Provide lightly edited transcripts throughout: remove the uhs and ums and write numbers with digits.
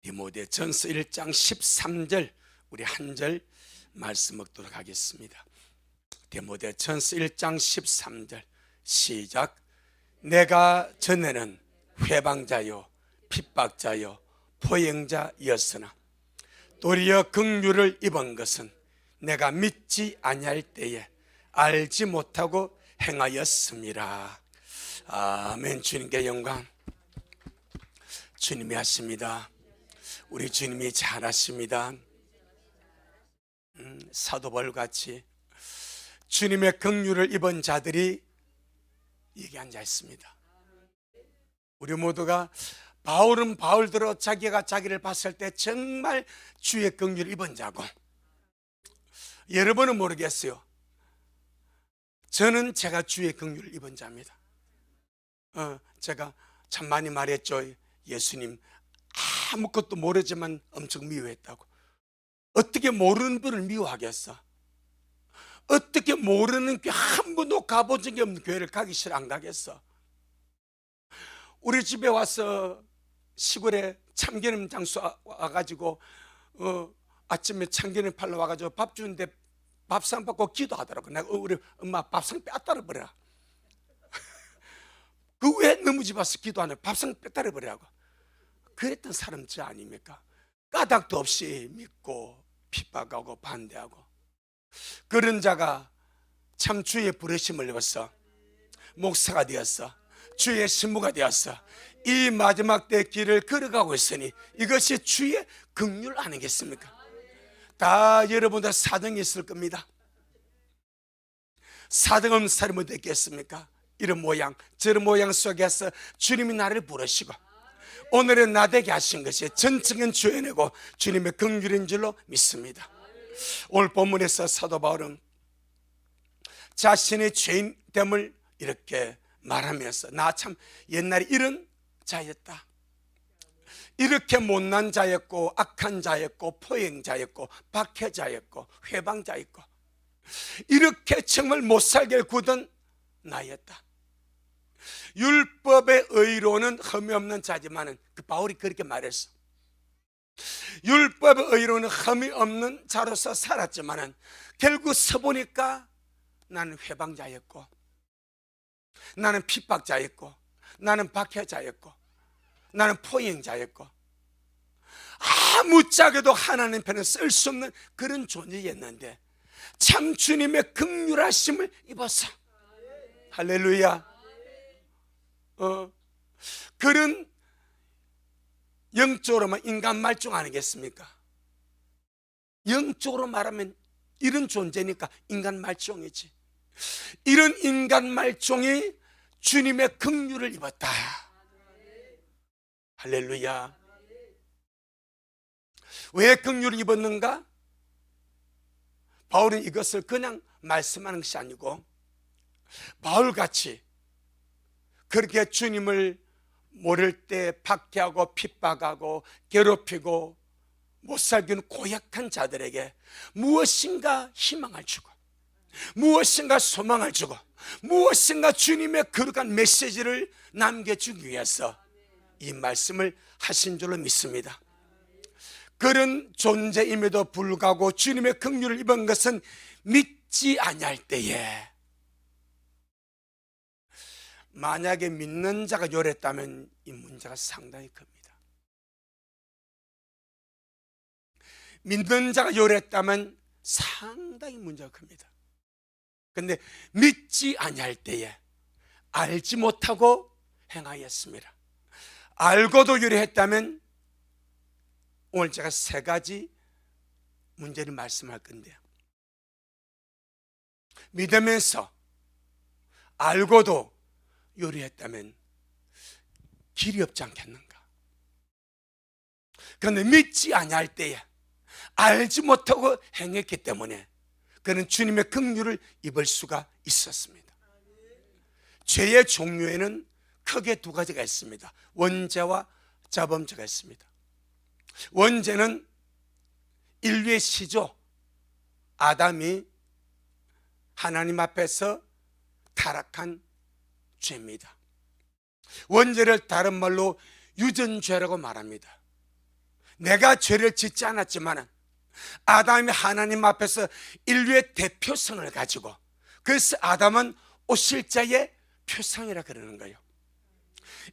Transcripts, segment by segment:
디모데전서 1장 13절 우리 한 절 말씀 읽도록 하겠습니다. 디모데전서 1장 13절 시작. 내가 전에는 회방자요 핍박자요 포행자였으나 도리어 긍휼을 입은 것은 내가 믿지 아니할 때에 알지 못하고 행하였습니다. 아멘. 주님께 영광. 주님이 하십니다. 우리 주님이 잘하십니다. 사도 바울같이 주님의 긍휼을 입은 자들이 여기 앉아 있습니다. 우리 모두가 바울은 바울대로 자기가 자기를 봤을 때 정말 주의 긍휼을 입은 자고, 여러분은 모르겠어요. 저는 제가 주의 긍휼을 입은 자입니다. 제가 참 많이 말했죠. 예수님 아무것도 모르지만 엄청 미워했다고. 어떻게 모르는 분을 미워하겠어? 어떻게 모르는 교회 한 번도 가본 적이 없는 교회를 가기 싫어 안 가겠어? 우리 집에 와서 시골에 참기름 장수 와가지고 아침에 참기름 팔러 와가지고 밥 주는데 밥상 받고 기도하더라고. 내가 우리 엄마 밥상 빼앗아 버려라. 그 왜 너무 집 와서 기도하냐? 밥상 빼앗아 버리라고. 그랬던 사람 저 아닙니까? 까닭도 없이 믿고 핍박하고 반대하고, 그런 자가 참 주의 부르심을 입었어. 목사가 되었어. 주의 신부가 되었어. 이 마지막 때 길을 걸어가고 있으니 이것이 주의 긍휼 아니겠습니까? 다 여러분들 사정이 있을 겁니다. 사정 없는 사람은 됐겠습니까? 이런 모양 저런 모양 속에서 주님이 나를 부르시고 오늘은 나되게 하신 것이 전적인 주연이고 주님의 긍휼인 줄로 믿습니다. 오늘 본문에서 사도 바울은 자신의 죄인됨을 이렇게 말하면서 나 참 옛날에 이런 자였다, 이렇게 못난 자였고 악한 자였고 포행자였고 박해자였고 회방자였고 이렇게 정말 못살게 구던 나였다. 율법의 의로는 흠이 없는 자지만은, 그 바울이 그렇게 말했어. 율법의 의로는 흠이 없는 자로서 살았지만은 결국 서보니까 나는 회방자였고 나는 핍박자였고 나는 박해자였고 나는 포행자였고 아무짝에도 하나님 편에 쓸 수 없는 그런 존재였는데 참 주님의 긍휼하심을 입었어. 할렐루야. 그런 영적으로만 인간 말종 아니겠습니까? 영적으로 말하면 이런 존재니까 인간 말종이지. 이런 인간 말종이 주님의 긍휼을 입었다. 할렐루야. 왜 긍휼을 입었는가? 바울은 이것을 그냥 말씀하는 것이 아니고 바울같이 그렇게 주님을 모를 때 박해하고 핍박하고 괴롭히고 못살기는 고약한 자들에게 무엇인가 희망을 주고 무엇인가 소망을 주고 무엇인가 주님의 거룩한 메시지를 남겨주기 위해서 이 말씀을 하신 줄로 믿습니다. 그런 존재임에도 불구하고 주님의 긍휼을 입은 것은 믿지 아니할 때에, 만약에 믿는 자가 요랬다면 이 문제가 상당히 큽니다. 믿는 자가 요랬다면 상당히 문제가 큽니다. 그런데 믿지 아니할 때에 알지 못하고 행하였습니다. 알고도 요랬다면 오늘 제가 세 가지 문제를 말씀할 건데요. 믿으면서 알고도 요리했다면 길이 없지 않겠는가? 그런데 믿지 아니할 때에 알지 못하고 행했기 때문에 그는 주님의 긍휼을 입을 수가 있었습니다. 죄의 종류에는 크게 두 가지가 있습니다. 원죄와 자범죄가 있습니다. 원죄는 인류의 시조 아담이 하나님 앞에서 타락한 죄입니다. 원죄를 다른 말로 유전죄라고 말합니다. 내가 죄를 짓지 않았지만 아담이 하나님 앞에서 인류의 대표성을 가지고, 그래서 아담은 오실자의 표상이라 그러는 거예요.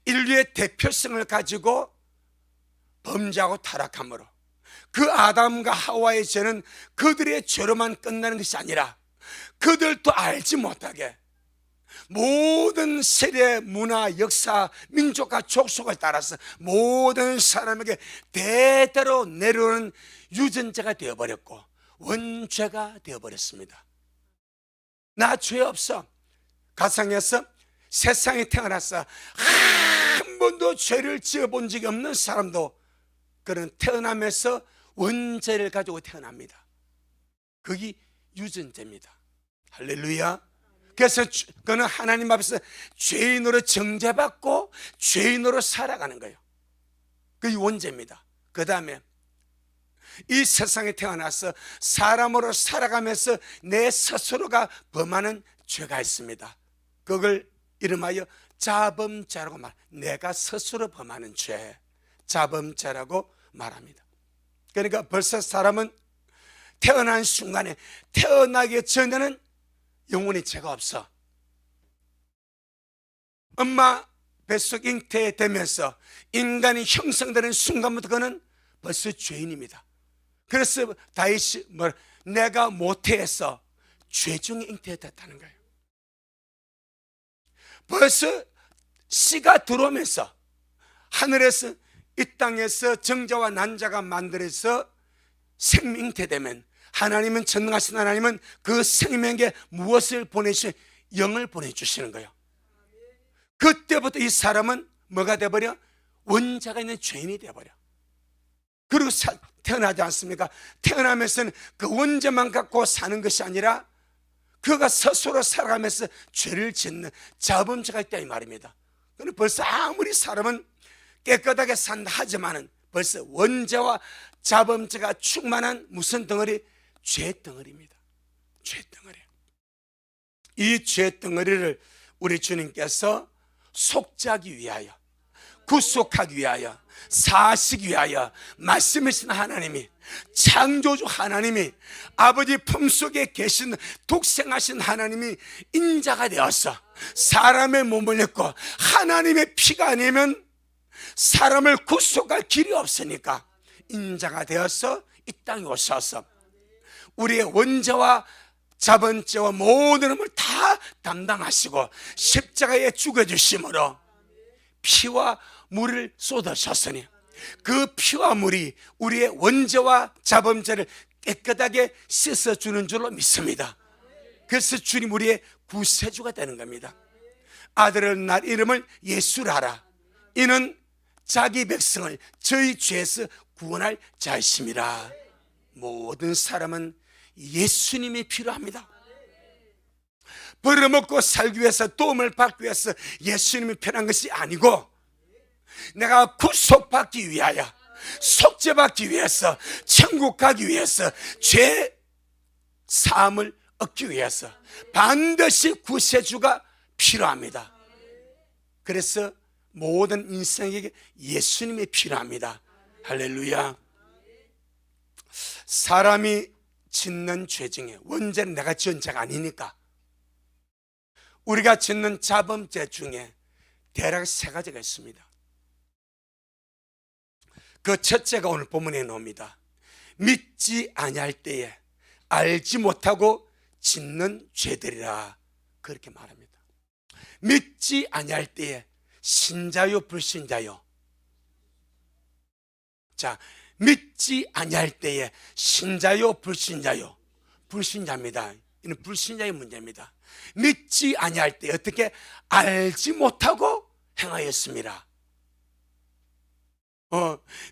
인류의 대표성을 가지고 범죄하고 타락함으로 그 아담과 하와의 죄는 그들의 죄로만 끝나는 것이 아니라 그들도 알지 못하게 모든 세대, 문화, 역사, 민족과 족속을 따라서 모든 사람에게 대대로 내려오는 유전자가 되어버렸고 원죄가 되어버렸습니다. 나 죄 없어, 가상에서 세상에 태어나서 한 번도 죄를 지어본 적이 없는 사람도 그는 태어나면서 원죄를 가지고 태어납니다. 그게 유전자입니다. 할렐루야. 그래서 그는 하나님 앞에서 죄인으로 정죄받고 죄인으로 살아가는 거예요. 그게 원죄입니다. 그 다음에 이 세상에 태어나서 사람으로 살아가면서 내 스스로가 범하는 죄가 있습니다. 그걸 이름하여 자범죄라고 내가 스스로 범하는 죄, 자범죄라고 말합니다. 그러니까 벌써 사람은 태어난 순간에, 태어나기 전에는 영원히 죄가 없어. 엄마 뱃속 잉태되면서 인간이 형성되는 순간부터 그는 벌써 죄인입니다. 그래서 다윗이 내가 모태에서 죄 중에 잉태됐다는 거예요. 벌써 씨가 들어오면서 하늘에서 이 땅에서 정자와 난자가 만들어서 생명 잉태되면 하나님은, 전능하신 하나님은 그 생명에게 무엇을 보내주시는? 영을 보내주시는 거예요. 그때부터 이 사람은 뭐가 되어버려? 원자가 있는 죄인이 되어버려. 그리고 태어나지 않습니까? 태어나면서는 그 원자만 갖고 사는 것이 아니라 그가 스스로 살아가면서 죄를 짓는 자범죄가 있다 이 말입니다. 그런데 벌써 아무리 사람은 깨끗하게 산다 하지만은 벌써 원죄와 자범죄가 충만한 무슨 덩어리? 죄 덩어리입니다. 죄 덩어리. 이 죄 덩어리를 우리 주님께서 속죄하기 위하여, 구속하기 위하여, 사시기 위하여 말씀하신 하나님이, 창조주 하나님이, 아버지 품속에 계신 독생하신 하나님이 인자가 되어서 사람의 몸을 입고, 하나님의 피가 아니면 사람을 구속할 길이 없으니까 인자가 되어서 이 땅에 오셔서 우리의 원죄와 자범죄와 모든 것을 다 담당하시고 십자가에 죽어주심으로 피와 물을 쏟으셨으니 그 피와 물이 우리의 원죄와 자범죄를 깨끗하게 씻어주는 줄로 믿습니다. 그래서 주님 우리의 구세주가 되는 겁니다. 아들을 낳을 이름을 예수라라. 이는 자기 백성을 저희 죄에서 구원할 자이심이라. 모든 사람은 예수님이 필요합니다. 벌어먹고 살기 위해서, 도움을 받기 위해서 예수님이 필요한 것이 아니고 내가 구속받기 위하여, 속죄받기 위해서, 천국 가기 위해서, 죄 사함을 얻기 위해서 반드시 구세주가 필요합니다. 그래서 모든 인생에게 예수님이 필요합니다. 할렐루야. 사람이 짓는 죄 중에 원죄는 내가 지은 죄가 아니니까 우리가 짓는 자범죄 중에 대략 세 가지가 있습니다. 그 첫째가 오늘 본문에 나옵니다. 믿지 아니할 때에 알지 못하고 짓는 죄들이라 그렇게 말합니다. 믿지 아니할 때에 신자요 불신자요. 자, 믿지 아니할 때에 신자요 불신자요. 불신자입니다. 이는 불신자의 문제입니다. 믿지 아니할 때 어떻게? 알지 못하고 행하였습니다.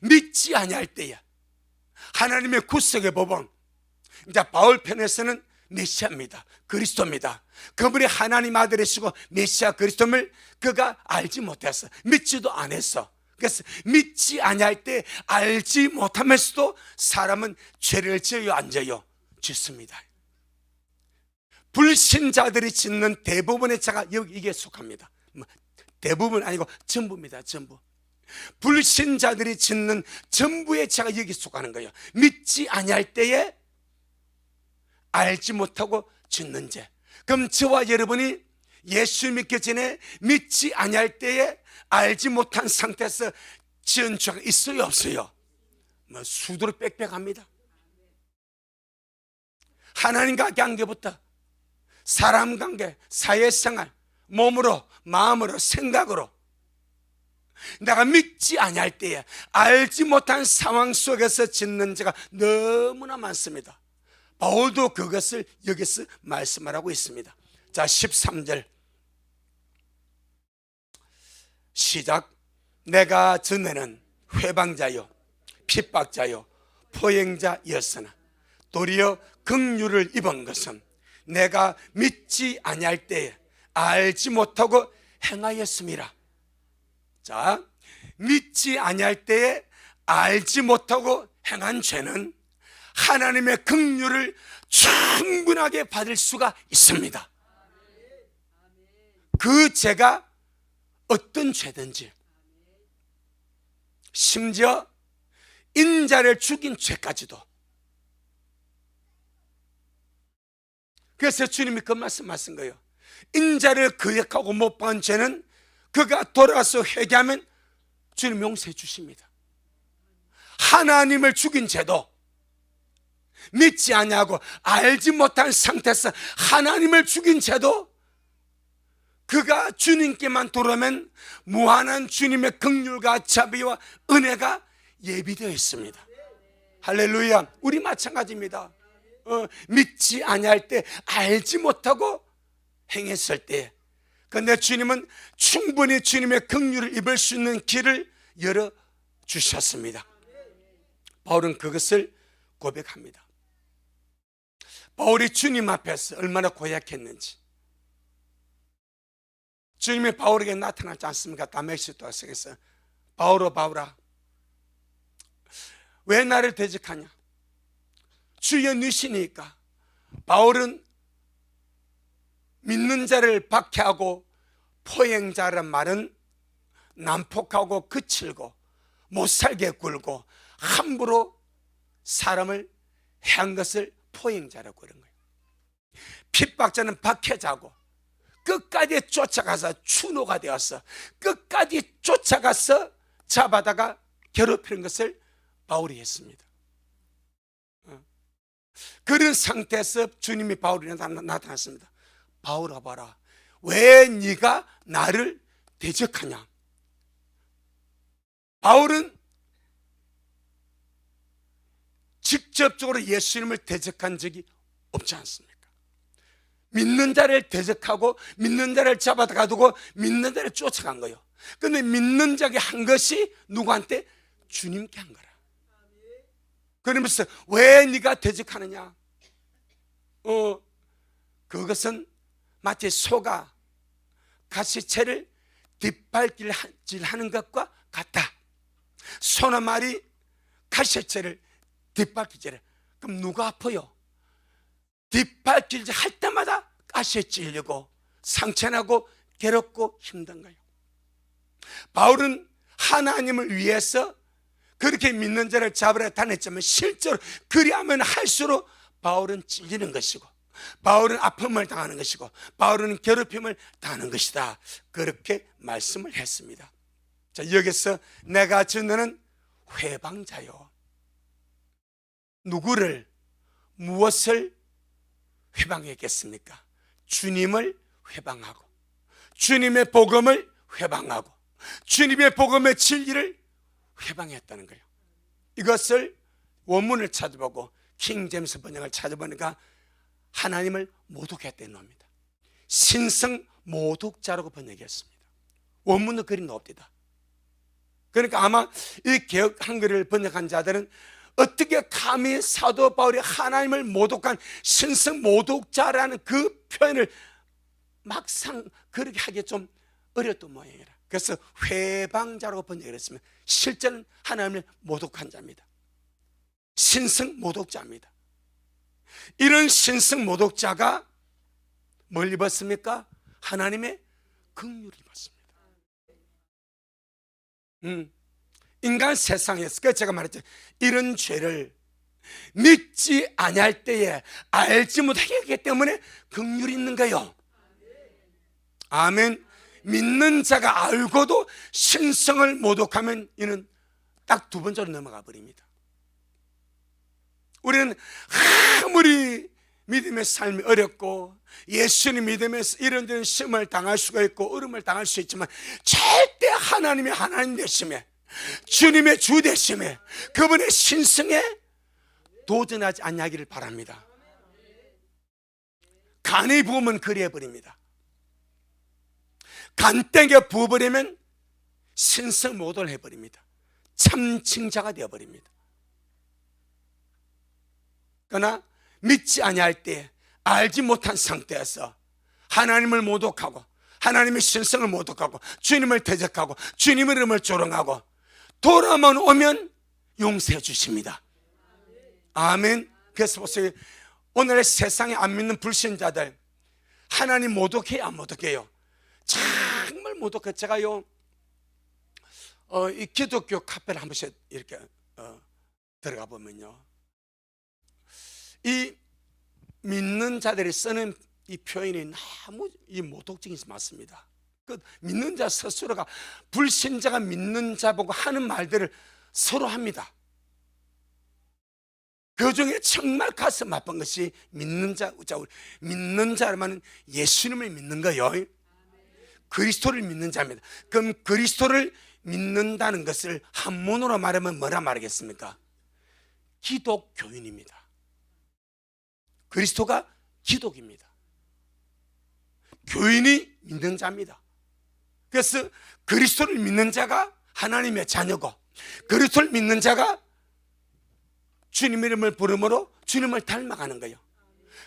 믿지 아니할 때야 하나님의 구속의 법은, 이제 바울 편에서는 메시아입니다. 그리스도입니다. 그분이 하나님 아들이시고 메시아 그리스도를 그가 알지 못했어. 믿지도 않았어. 그래서 믿지 아니할 때 알지 못하면서도 사람은 죄를 지어요, 안 지어요? 짓습니다. 불신자들이 짓는 대부분의 죄가 여기 이게 속합니다. 대부분 아니고 전부입니다. 전부. 불신자들이 짓는 전부의 죄가 여기 속하는 거예요. 믿지 아니할 때에 알지 못하고 짓는 죄. 그럼 저와 여러분이 예수 믿기 전에 믿지 아니할 때에 알지 못한 상태에서 지은 죄가 있어요, 없어요? 뭐 수두로 빽빽합니다. 하나님과 관계부터 사람 관계, 사회생활, 몸으로, 마음으로, 생각으로 내가 믿지 아니할 때에 알지 못한 상황 속에서 짓는 죄가 너무나 많습니다. 바울도 그것을 여기서 말씀하라고 있습니다. 자, 13절 시작. 내가 전에는 회방자요 핍박자요 포행자였으나 도리어 긍휼을 입은 것은 내가 믿지 아니할 때에 알지 못하고 행하였음이라. 자, 믿지 아니할 때에 알지 못하고 행한 죄는 하나님의 긍휼을 충분하게 받을 수가 있습니다. 그 죄가 어떤 죄든지, 심지어 인자를 죽인 죄까지도. 그래서 주님이 그 말씀하신 거예요. 인자를 거역하고 못 박은 죄는 그가 돌아와서 회개하면 주님 용서해 주십니다. 하나님을 죽인 죄도 믿지 아니하고 알지 못한 상태에서 하나님을 죽인 죄도 그가 주님께만 돌아오면 무한한 주님의 긍휼과 자비와 은혜가 예비되어 있습니다. 할렐루야. 우리 마찬가지입니다. 믿지 아니할 때, 알지 못하고 행했을 때, 그런데 주님은 충분히 주님의 긍휼을 입을 수 있는 길을 열어주셨습니다. 바울은 그것을 고백합니다. 바울이 주님 앞에서 얼마나 고약했는지. 주님이 바울에게 나타나지 않습니까? 다메섹 도상에서 바울아 왜 나를 대적하냐? 주여 누시니까. 바울은 믿는 자를 박해하고 포행자란 말은 난폭하고 거칠고 못살게 굴고 함부로 사람을 해한 것을 포행자라고 그런 거예요. 핍박자는 박해자고 끝까지 쫓아가서 추노가 되어서 끝까지 쫓아가서 잡아다가 괴롭히는 것을 바울이 했습니다. 그런 상태에서 주님이 바울에게 나타났습니다. 바울아 봐라, 왜 네가 나를 대적하냐? 바울은 직접적으로 예수님을 대적한 적이 없지 않습니까? 믿는 자를 대적하고 믿는 자를 잡아다 가두고 믿는 자를 쫓아간 거예요. 그런데 믿는 자가 한 것이 누구한테? 주님께 한 거라. 그러면서 왜 네가 대적하느냐? 그것은 마치 소가 가시채를 뒷발질하는 것과 같다. 소나 말이 가시채를 뒷발질해. 그럼 누가 아파요? 뒷발질 할 때마다 가시에 찔리고 상처나고 괴롭고 힘든 거예요. 바울은 하나님을 위해서 그렇게 믿는 자를 잡으려 다녔지만 실제로 그리하면 할수록 바울은 찔리는 것이고 바울은 아픔을 당하는 것이고 바울은 괴롭힘을 당하는 것이다. 그렇게 말씀을 했습니다. 자, 여기서 내가 전하는 회방자요. 누구를, 무엇을 회방했겠습니까? 주님을 회방하고 주님의 복음을 회방하고 주님의 복음의 진리를 회방했다는 거예요. 이것을 원문을 찾아보고 킹 제임스 번역을 찾아보니까 하나님을 모독했다는 겁니다. 신성 모독자라고 번역했습니다. 원문은 그리 높디다. 그러니까 아마 이 개역 한글을 번역한 자들은 어떻게 감히 사도 바울이 하나님을 모독한 신성 모독자라는 그 표현을 막상 그렇게 하기 좀 어려웠던 모양이라. 그래서 회방자라고 번역을 했습니다. 실제는 하나님을 모독한 자입니다. 신성 모독자입니다. 이런 신성 모독자가 뭘 입었습니까? 하나님의 긍휼을 입었습니다. 인간 세상에서, 그 제가 말했죠, 이런 죄를 믿지 아니할 때에 알지 못하게 하기 때문에 긍휼이 있는 거예요. 아멘. 믿는 자가 알고도 신성을 모독하면 이는 딱 두 번째로 넘어가 버립니다. 우리는 아무리 믿음의 삶이 어렵고 예수님 믿음에서 이런저런 시험을 당할 수가 있고 어려움을 당할 수 있지만 절대 하나님의 하나님 되심에, 주님의 주 되심에, 그분의 신성에 도전하지 않냐기를 바랍니다. 간이 부으면 그리해 버립니다. 간땡에 부어버리면 신성 모독을 해버립니다. 참칭자가 되어버립니다. 그러나 믿지 아니할 때, 알지 못한 상태에서 하나님을 모독하고 하나님의 신성을 모독하고 주님을 대적하고 주님의 이름을 조롱하고 돌아만 오면 용서해 주십니다. 아멘. 그래서 보세요, 오늘의 세상에 안 믿는 불신자들 하나님 모독해요, 안 모독해요? 정말 모독해. 제가요 이 기독교 카페를 한 번씩 이렇게 들어가 보면요, 이 믿는 자들이 쓰는 이 표현이 너무 이 모독적인 게 맞습니다. 그 믿는 자 스스로가 불신자가 믿는 자 보고 하는 말들을 서로 합니다. 그 중에 정말 가슴 아픈 것이 믿는 자, 믿는 자라면 예수님을 믿는 거예요. 그리스도를 믿는 자입니다. 그럼 그리스도를 믿는다는 것을 한문으로 말하면 뭐라 말하겠습니까? 기독교인입니다. 그리스도가 기독입니다. 교인이 믿는 자입니다. 그래서 그리스도를 믿는 자가 하나님의 자녀고 그리스도를 믿는 자가 주님 이름을 부름으로 주님을 닮아가는 거예요.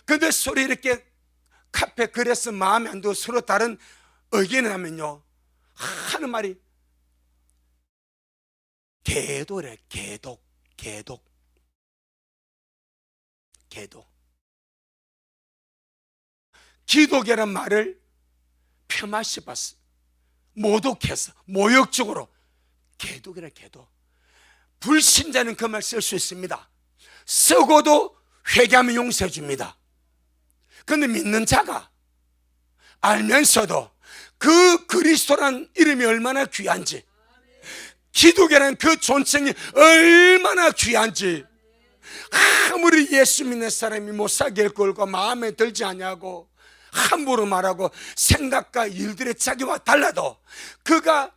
그런데 서로 이렇게 카페 글에서 마음에 안 들고 서로 다른 의견을 하면요, 하는 말이 개도래. 개독. 기독이라는 말을 폄하시봤어. 모독해서 모욕적으로 개독이라. 개독. 불신자는 그 말 쓸 수 있습니다. 쓰고도 회개하면 용서해 줍니다. 그런데 믿는 자가 알면서도 그 그리스도란 이름이 얼마나 귀한지, 기독이라는 그 존칭이 얼마나 귀한지, 아무리 예수 믿는 사람이 못 사귈 걸고 마음에 들지 않냐고 함부로 말하고 생각과 일들의 자기와 달라도 그가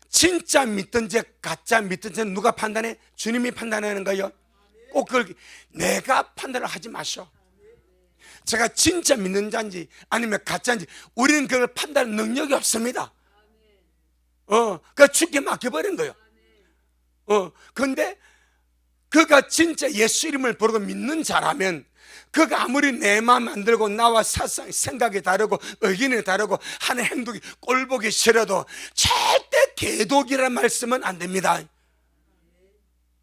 진짜 믿든지 가짜 믿든지 누가 판단해? 주님이 판단하는 거예요. 꼭 그걸 내가 판단을 하지 마셔. 제가 진짜 믿는 자인지 아니면 가짜인지 우리는 그걸 판단할 능력이 없습니다. 그러니까 죽게 맡겨버린 거예요. 그런데 그가 진짜 예수 이름을 부르고 믿는 자라면 그가 아무리 내 마음 안 들고 나와 사상, 생각이 다르고 의견이 다르고 하는 행동이 꼴보기 싫어도 절대 개독이라는 말씀은 안 됩니다.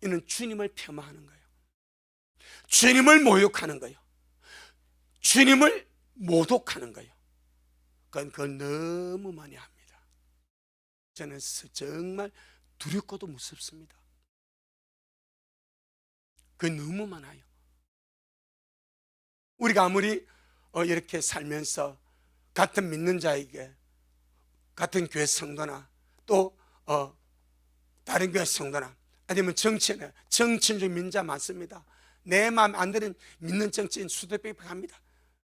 이는 주님을 폄하하는 거예요. 주님을 모욕하는 거예요. 주님을 모독하는 거예요. 그걸 너무 많이 합니다. 저는 정말 두렵고도 무섭습니다. 그게 너무 많아요. 우리가 아무리 이렇게 살면서 같은 믿는 자에게 같은 교회 성도나 또 다른 교회 성도나 아니면 정치인 중 믿는 자 많습니다. 내 마음 안 드는 믿는 정치인 수두룩합니다.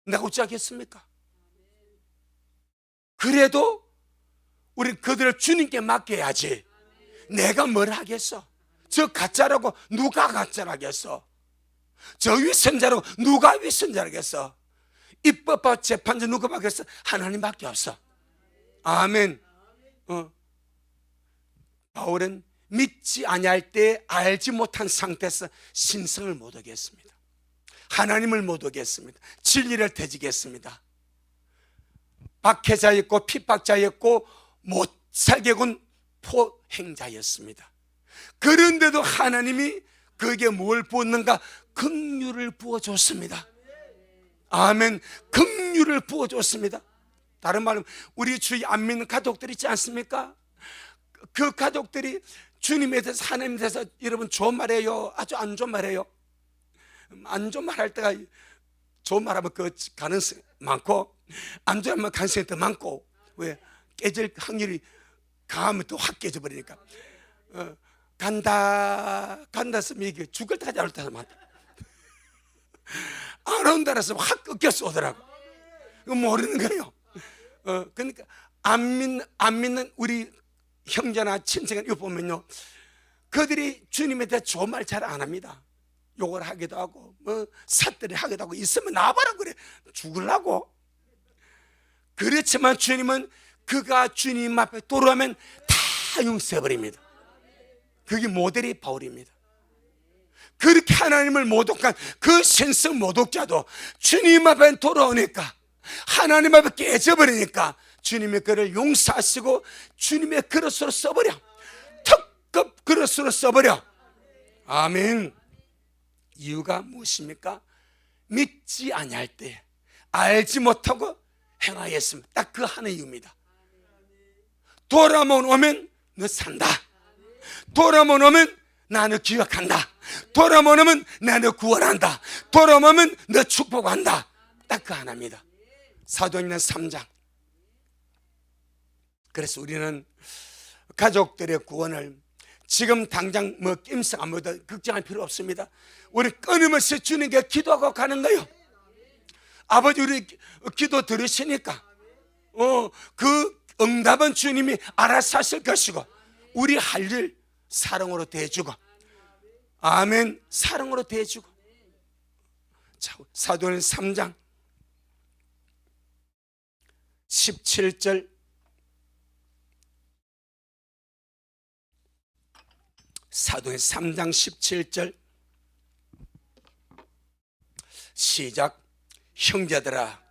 내가 어찌하겠습니까? 그래도 우리 그들을 주님께 맡겨야지. 내가 뭘 하겠어? 저 가짜라고 누가 가짜라겠어? 저 위선자라고 누가 위선자라겠어? 입법과 재판자 누가 받겠어? 하나님밖에 없어. 아멘. 바울은 믿지 아니할 때 알지 못한 상태에서 신성을 못 오겠습니다. 하나님을 못 오겠습니다. 진리를 대지겠습니다. 박해자였고 핍박자였고 못 살게 군 포행자였습니다. 그런데도 하나님이 그에게 뭘 부었는가? 긍휼을 부어줬습니다. 아멘. 긍휼을 부어줬습니다. 다른 말로 우리 주위 안 믿는 가족들 있지 않습니까? 그 가족들이 주님에 대해서, 하나님에 대해서 여러분 좋은 말해요, 아주 안 좋은 말해요? 안 좋은 말 할 때가, 좋은 말하면 그 가능성이 많고 안 좋은 말 가능성이 더 많고, 왜? 깨질 확률이 강하면 또 확 깨져버리니까. 간다 쓰면 이게 죽을 때까지 안 올 때가 많다. 안 온다 그래서 확 꺾여서 오더라고. 모르는 거예요. 그러니까 안 믿는 우리 형제나 친척을 이거 보면요, 그들이 주님에 대해 좋은 말 잘 안 합니다. 욕을 하기도 하고 뭐 삿대를 하기도 하고, 있으면 나와봐라 그래, 죽으려고. 그렇지만 주님은 그가 주님 앞에 돌아오면 다 용서해버립니다. 그게 모델이 바울입니다. 그렇게 하나님을 모독한 그 신성 모독자도 주님 앞에 돌아오니까, 하나님 앞에 깨져버리니까 주님의 그를 용서하시고 주님의 그릇으로 써버려, 특급 그릇으로 써버려. 아멘. 이유가 무엇입니까? 믿지 아니할 때, 알지 못하고 행하였으면, 딱 그 하나의 이유입니다. 돌아오면 너 산다, 돌아오면 나는 기억한다, 돌아오면 나는 구원한다, 돌아오면 너 축복한다. 딱 그 하나입니다. 사도행전 3장. 그래서 우리는 가족들의 구원을 지금 당장 뭐 낌새 아무도 걱정할 필요 없습니다. 우리 끊임없이 주님께 기도하고 가는 거예요. 아버지, 우리 기도 들으시니까 그 응답은 주님이 알아서 하실 것이고, 우리 할 일 사랑으로 대해주고, 아멘, 사랑으로 대해주고. 자, 사도행전 3장 17절, 사도행전 3장 17절 시작. 형제들아,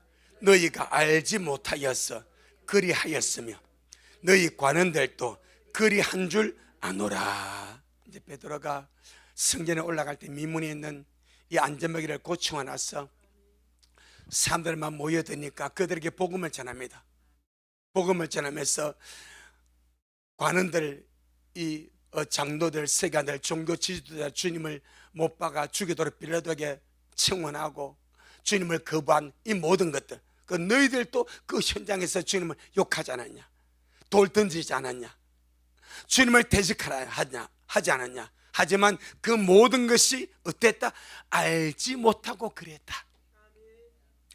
너희가 알지 못하였어 그리하였으며 너희 관원들도 그리한 줄 아노라. 이제 베드로가 성전에 올라갈 때 미문에 있는 이 안전먹이를 고치고 나서 사람들만 모여드니까 그들에게 복음을 전합니다. 복음을 전하면서 관원들, 이 장로들, 세관들, 종교 지도자 주님을 못 박아 죽이도록 빌라도에게 청원하고 주님을 거부한 이 모든 것들, 그 너희들도 그 현장에서 주님을 욕하지 않았냐, 돌 던지지 않았냐, 주님을 대적하라 하지 않았냐. 하지만 그 모든 것이 어땠다? 알지 못하고 그랬다.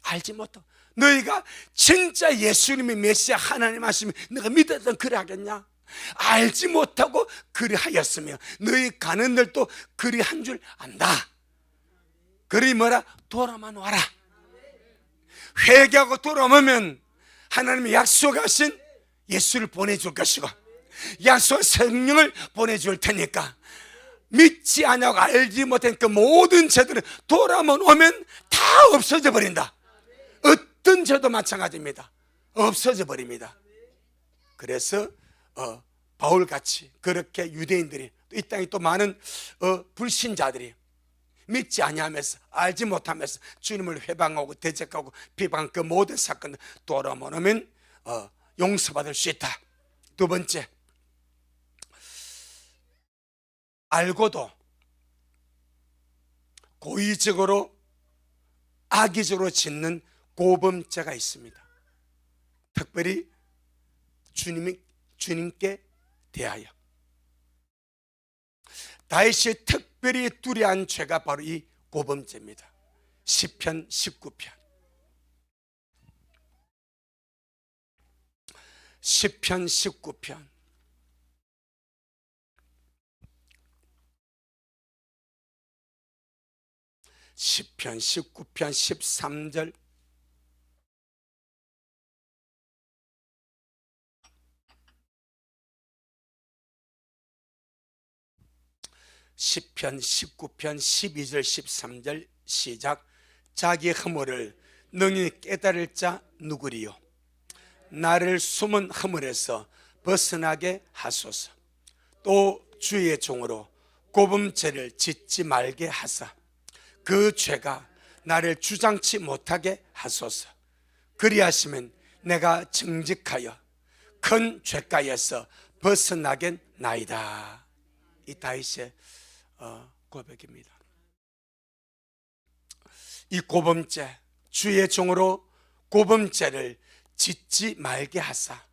알지 못하고. 너희가 진짜 예수님이 메시아 하나님 하시면 너가 믿었던 그래 하겠냐? 알지 못하고 그리 하였으며 너희 가는들도 그리 한 줄 안다. 그리 뭐라? 돌아만 와라. 회개하고 돌아오면 하나님이 약속하신 예수를 보내줄 것이고 약속한 성령을 보내줄 테니까, 믿지 않고 알지 못한 그 모든 죄들은 돌아오면 다 없어져 버린다. 어떤 죄도 마찬가지입니다. 없어져 버립니다. 그래서 바울같이 그렇게 유대인들이, 이 땅에 또 많은 불신자들이 믿지 아니하면서 알지 못하면서 주님을 회방하고 대적하고 비방한 그 모든 사건을 돌아오면 용서받을 수 있다. 두 번째, 알고도 고의적으로 악의적으로 짓는 고범죄가 있습니다. 특별히 주님께 대하여 다윗이 특별히 두려워한 죄가 바로 이 고범죄입니다. 시편 19편. 시편 19편. 시편 19편 13절. 시편 19편 12절 13절 시작. 자기 허물을 능히 깨달을 자 누구리요? 나를 숨은 허물에서 벗어나게 하소서. 또 주의 종으로 고범죄를 짓지 말게 하사 그 죄가 나를 주장치 못하게 하소서. 그리하시면 내가 정직하여 큰 죄가에서 벗어나겠나이다. 이 다윗의 고백입니다. 이 고범죄, 주의 종으로 고범죄를 짓지 말게 하사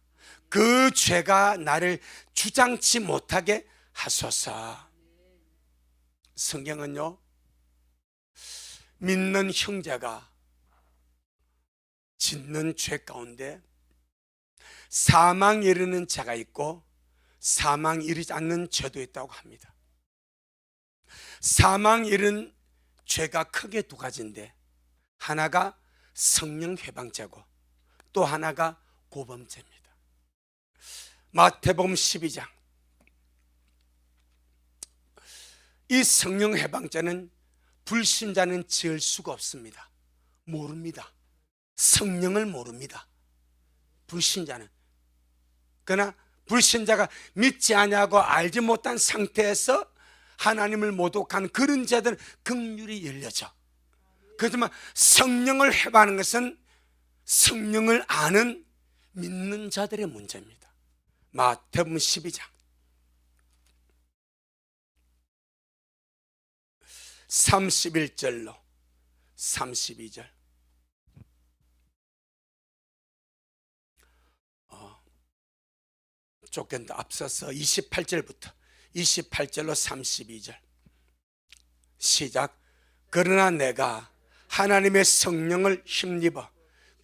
그 죄가 나를 주장치 못하게 하소서. 성경은요, 믿는 형제가 짓는 죄 가운데 사망에 이르는 죄가 있고 사망에 이르지 않는 죄도 있다고 합니다. 사망에 이르는 죄가 크게 두 가지인데, 하나가 성령 회방죄고 또 하나가 고범죄입니다. 마태복음 12장, 이 성령 회방죄는 불신자는 지을 수가 없습니다. 모릅니다. 성령을 모릅니다. 불신자는. 그러나 불신자가 믿지 아니하고 알지 못한 상태에서 하나님을 모독한 그런 자들은 긍휼히 열려져. 그렇지만 성령을 회방하는 것은 성령을 아는 믿는 자들의 문제입니다. 마태복음 12장 31절로 32절. 조금 더 앞서서 28절부터 28절로 32절 시작. 그러나 내가 하나님의 성령을 힘입어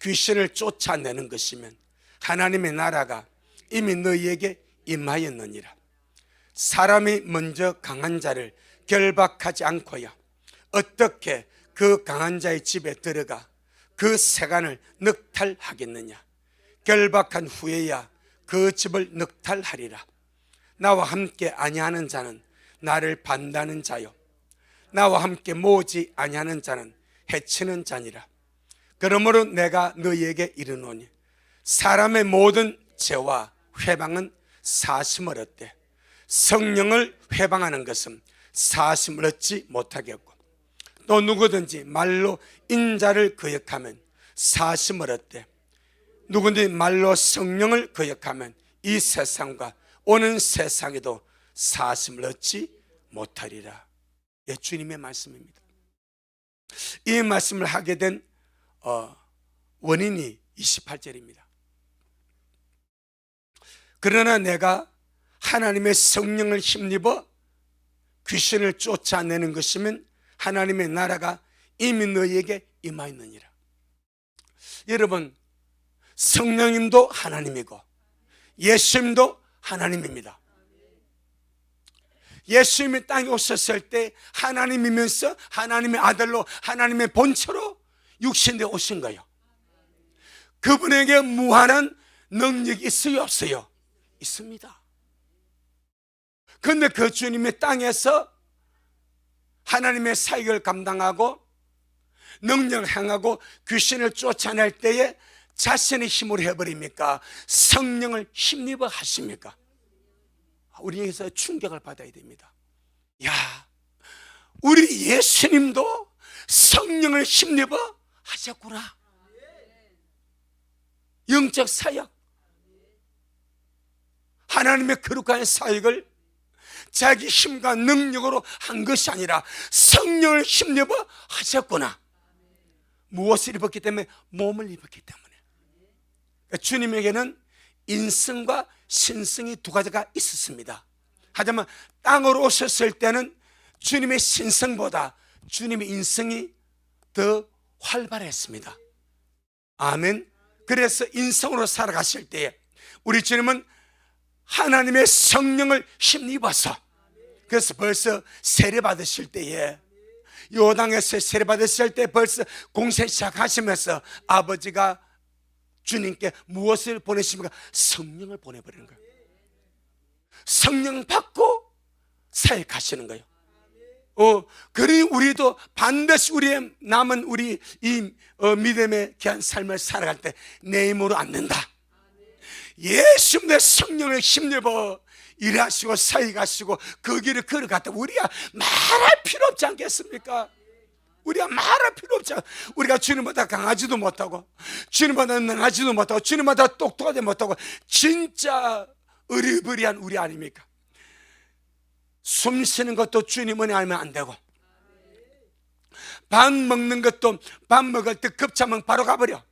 귀신을 쫓아내는 것이면 하나님의 나라가 이미 너희에게 임하였느니라. 사람이 먼저 강한 자를 결박하지 않고야 어떻게 그 강한 자의 집에 들어가 그 세간을 늑탈하겠느냐. 결박한 후에야 그 집을 늑탈하리라. 나와 함께 아니하는 자는 나를 반다는 자요, 나와 함께 모으지 아니하는 자는 해치는 자니라. 그러므로 내가 너희에게 이르노니 사람의 모든 죄와 회방은 사심을 얻되 성령을 회방하는 것은 사심을 얻지 못하겠고, 또 누구든지 말로 인자를 거역하면 사심을 얻되 누구든지 말로 성령을 거역하면 이 세상과 오는 세상에도 사심을 얻지 못하리라. 예, 주님의 말씀입니다. 이 말씀을 하게 된 원인이 28절입니다. 그러나 내가 하나님의 성령을 힘입어 귀신을 쫓아내는 것이면 하나님의 나라가 이미 너희에게 임하였느니라. 여러분, 성령님도 하나님이고 예수님도 하나님입니다. 예수님이 땅에 오셨을 때 하나님이면서 하나님의 아들로 하나님의 본체로 육신에 오신 거예요. 그분에게 무한한 능력이 있어요, 없어요? 있습니다. 그런데 그 주님이 땅에서 하나님의 사역을 감당하고 능력을 행하고 귀신을 쫓아낼 때에 자신의 힘으로 해버립니까? 성령을 힘입어 하십니까? 우리 여기서 충격을 받아야 됩니다. 야, 우리 예수님도 성령을 힘입어 하셨구나. 영적 사역, 하나님의 거룩한 사역을 자기 힘과 능력으로 한 것이 아니라 성령을 힘입어 하셨구나. 무엇을 입었기 때문에? 몸을 입었기 때문에. 주님에게는 인성과 신성이 두 가지가 있었습니다. 하지만 땅으로 오셨을 때는 주님의 신성보다 주님의 인성이 더 활발했습니다. 아멘. 그래서 인성으로 살아가실 때에 우리 주님은 하나님의 성령을 힘입어서, 그래서 벌써 세례 받으실 때에 요단에서 세례 받으실 때 벌써 공세 시작하시면서 아버지가 주님께 무엇을 보내십니까? 성령을 보내버리는 거예요. 성령 받고 사역하시는 거예요. 그러니 우리도 반드시 우리의 남은 우리 이 믿음의 귀한 삶을 살아갈 때 내 힘으로 안 된다. 예수님의 성령을 힘입어 일하시고 사역하시고 그 길을 걸어갔다. 우리가 말할 필요 없지 않겠습니까? 우리가 말할 필요 없잖아. 우리가 주님보다 강하지도 못하고, 주님보다 능하지도 못하고, 주님보다 똑똑하지 못하고, 진짜 어리버리한 우리 아닙니까? 숨 쉬는 것도 주님 은혜 알면 안 되고, 밥 먹는 것도 밥 먹을 때 급차면 바로 가버려.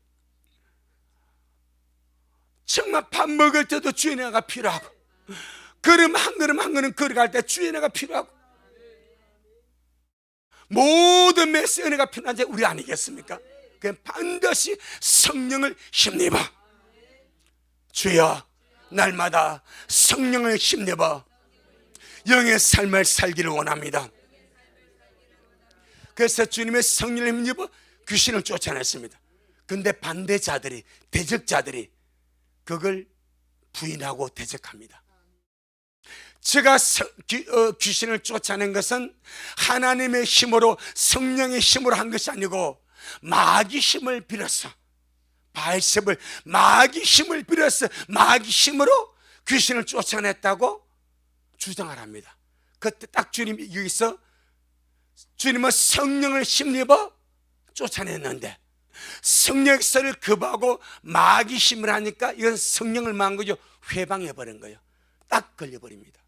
정말 밥 먹을 때도 주의 은혜가 필요하고, 걸음 한 걸음 한 걸음 걸어갈 때 주의 은혜가 필요하고, 모든 메시 은혜가 필요한 자 우리 아니겠습니까? 그냥 반드시 성령을 힘입어. 주여, 날마다 성령을 힘입어 영의 삶을 살기를 원합니다. 그래서 주님의 성령을 힘입어 귀신을 쫓아냈습니다. 그런데 반대자들이, 대적자들이 그걸 부인하고 대적합니다. 제가 귀신을 쫓아낸 것은 하나님의 힘으로, 성령의 힘으로 한 것이 아니고 마귀 힘을 빌어서, 바알세불 마귀 힘을 빌어서 마귀 힘으로 귀신을 쫓아냈다고 주장을 합니다. 그때 딱 주님이 여기서, 주님은 성령을 힘입어 쫓아냈는데 성령의 설을 급하고 마귀 힘을 하니까 이건 성령을 망한 거죠. 회방해버린 거예요. 딱 걸려버립니다.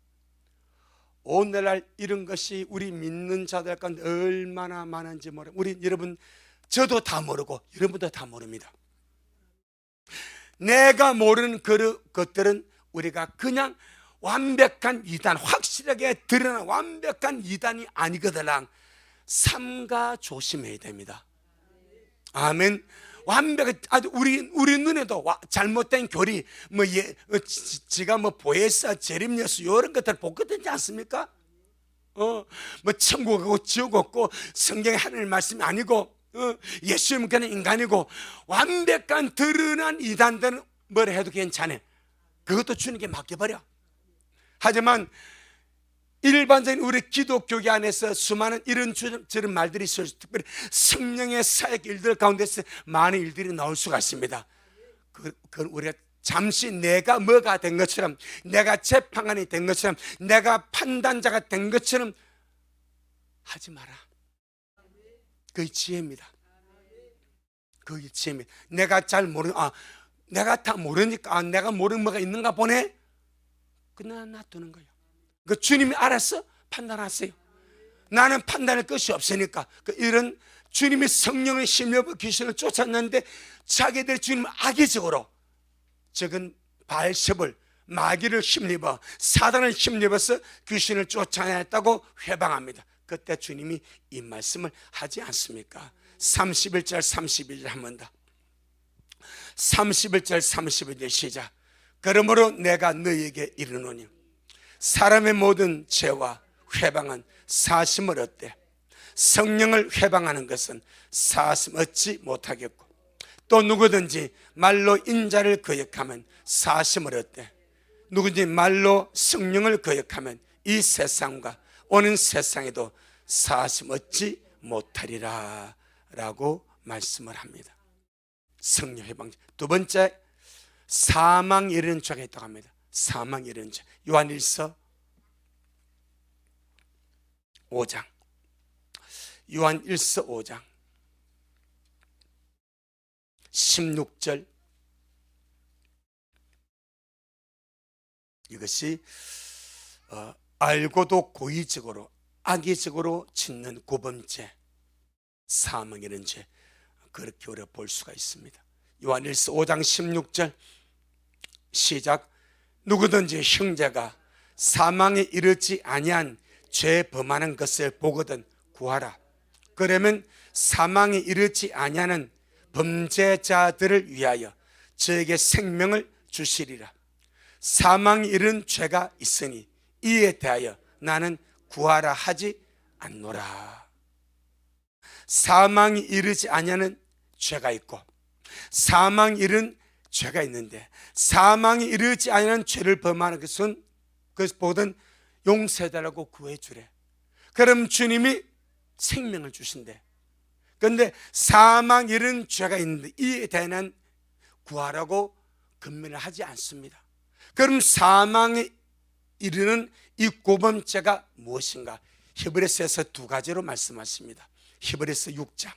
오늘날 이런 것이 우리 믿는 자들 가운데 얼마나 많은지 모르고, 우리 여러분, 저도 다 모르고 여러분도 다 모릅니다. 내가 모르는 것들은 우리가 그냥 완벽한 이단, 확실하게 드러난 완벽한 이단이 아니거든. 삼가 조심해야 됩니다. 아멘. 완벽한, 아주 우리 눈에도 잘못된 교리, 지가 보혜사, 재림예수 이런 것들 보거든지 않습니까? 뭐 천국 없고 지옥 없고 성경에 하나님 말씀이 아니고, 예수님은 그냥 인간이고, 완벽한 드러난 이단들은 뭘 해도 괜찮아. 그것도 주님께 맡겨버려. 하지만 일반적인 우리 기독교계 안에서 수많은 이런 저런 말들이 있어요. 특별히 성령의 사역 일들 가운데서 많은 일들이 나올 수가 있습니다. 그건 우리가 잠시 내가 뭐가 된 것처럼, 내가 재판관이 된 것처럼, 내가 판단자가 된 것처럼 하지 마라. 그게 지혜입니다. 그게 지혜입니다. 내가 잘 모르는, 내가 다 모르니까, 내가 모르는 뭐가 있는가 보네, 그냥 놔두는 거예요. 그 주님이 알아서 판단하세요. 나는 판단할 것이 없으니까. 이런 주님이 성령을 힘입어 귀신을 쫓았는데 자기들 주님을 악의적으로, 적은 바알세불 마귀를 힘입어, 사단을 힘입어서 귀신을 쫓아냈다고 회방합니다. 그때 주님이 이 말씀을 하지 않습니까? 31절 32절 한번 더. 31절 32절 시작. 그러므로 내가 너희에게 이르노니 사람의 모든 죄와 회방은 사심을 얻되 성령을 회방하는 것은 사심 얻지 못하겠고, 또 누구든지 말로 인자를 거역하면 사심을 얻되 누구든지 말로 성령을 거역하면 이 세상과 오는 세상에도 사심 얻지 못하리라 라고 말씀을 합니다. 성령 회방. 두 번째, 사망 이르는 죄가 있다고 합니다. 사망 이르는 죄. 요한일서 5장. 요한일서 5장 16절. 이것이 알고도 고의적으로 악의적으로 짓는 고범죄, 사망 이르는 죄, 그렇게 우리가 볼 수가 있습니다. 요한일서 5장 16절 시작. 누구든지 형제가 사망에 이르지 아니한 죄 범하는 것을 보거든 구하라. 그러면 사망에 이르지 아니하는 범죄자들을 위하여 저에게 생명을 주시리라. 사망에 이른 죄가 있으니 이에 대하여 나는 구하라 하지 않노라. 사망에 이르지 아니하는 죄가 있고 사망에 이른 죄가 있는데, 사망에 이르지 아니하는 죄를 범하는 것은 그것을 보든 용서해달라고 구해주래. 그럼 주님이 생명을 주신대. 그런데 사망에 이른 죄가 있는데 이에 대한 구하라고 금면을 하지 않습니다. 그럼 사망에 이르는 이 고범죄가 무엇인가? 히브리서에서 두 가지로 말씀하십니다. 히브리서 6장.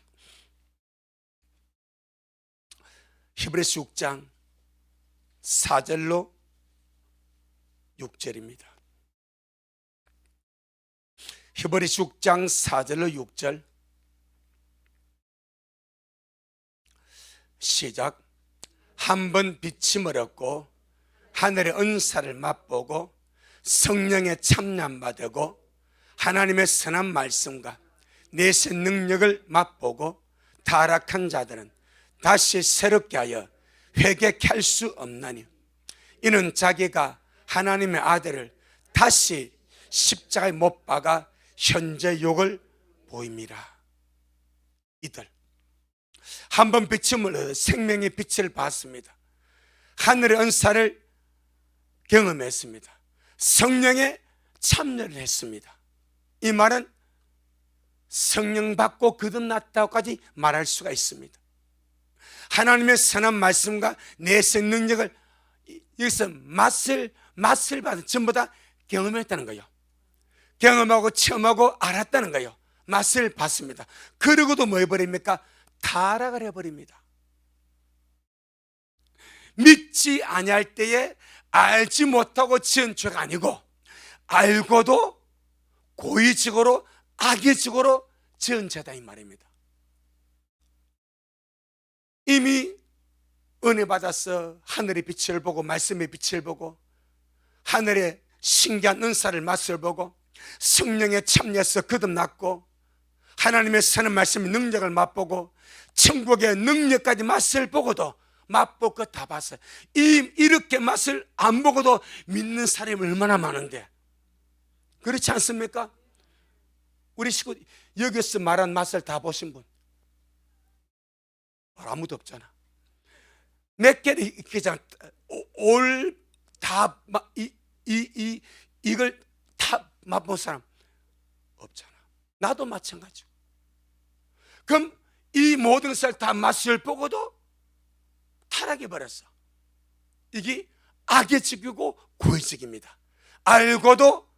히브리서 6장 4절로 6절입니다. 히브리서 6장 4절로 6절 시작. 한번 비침을 얻고 하늘의 은사를 맛보고 성령의 참남 받고 하나님의 선한 말씀과 내세 능력을 맛보고 타락한 자들은 다시 새롭게 하여 회개케 할 수 없나니 이는 자기가 하나님의 아들을 다시 십자가에 못 박아 현재 욕을 보임이라. 이들 한번 비침을 얻어 생명의 빛을 봤습니다. 하늘의 은사를 경험했습니다. 성령에 참여를 했습니다. 이 말은 성령 받고 거듭났다고까지 말할 수가 있습니다. 하나님의 선한 말씀과 내세 능력을 여기서 맛을 받은 전부 다 경험했다는 거예요. 경험하고 체험하고 알았다는 거예요. 맛을 봤습니다. 그러고도 뭐 해버립니까? 타락을 해버립니다. 믿지 아니할 때에 알지 못하고 지은 죄가 아니고 알고도 고의적으로 악의적으로 지은 죄다 이 말입니다. 이미 은혜 받아서 하늘의 빛을 보고 말씀의 빛을 보고 하늘의 신기한 은사를 맛을 보고 성령에 참여해서 거듭났고 하나님의 선한 말씀의 능력을 맛보고 천국의 능력까지 맛을 보고도 맛보고 다 봤어요. 이렇게 맛을 안 보고도 믿는 사람이 얼마나 많은데 그렇지 않습니까? 우리 식구 여기서 말한 맛을 다 보신 분 아무도 없잖아. 몇 개를 이렇게 이걸 다 맛본 사람 없잖아. 나도 마찬가지고. 그럼 이 모든 것을 다 맛을 보고도 타락해 버렸어. 이게 악의적이고 고의적입니다. 알고도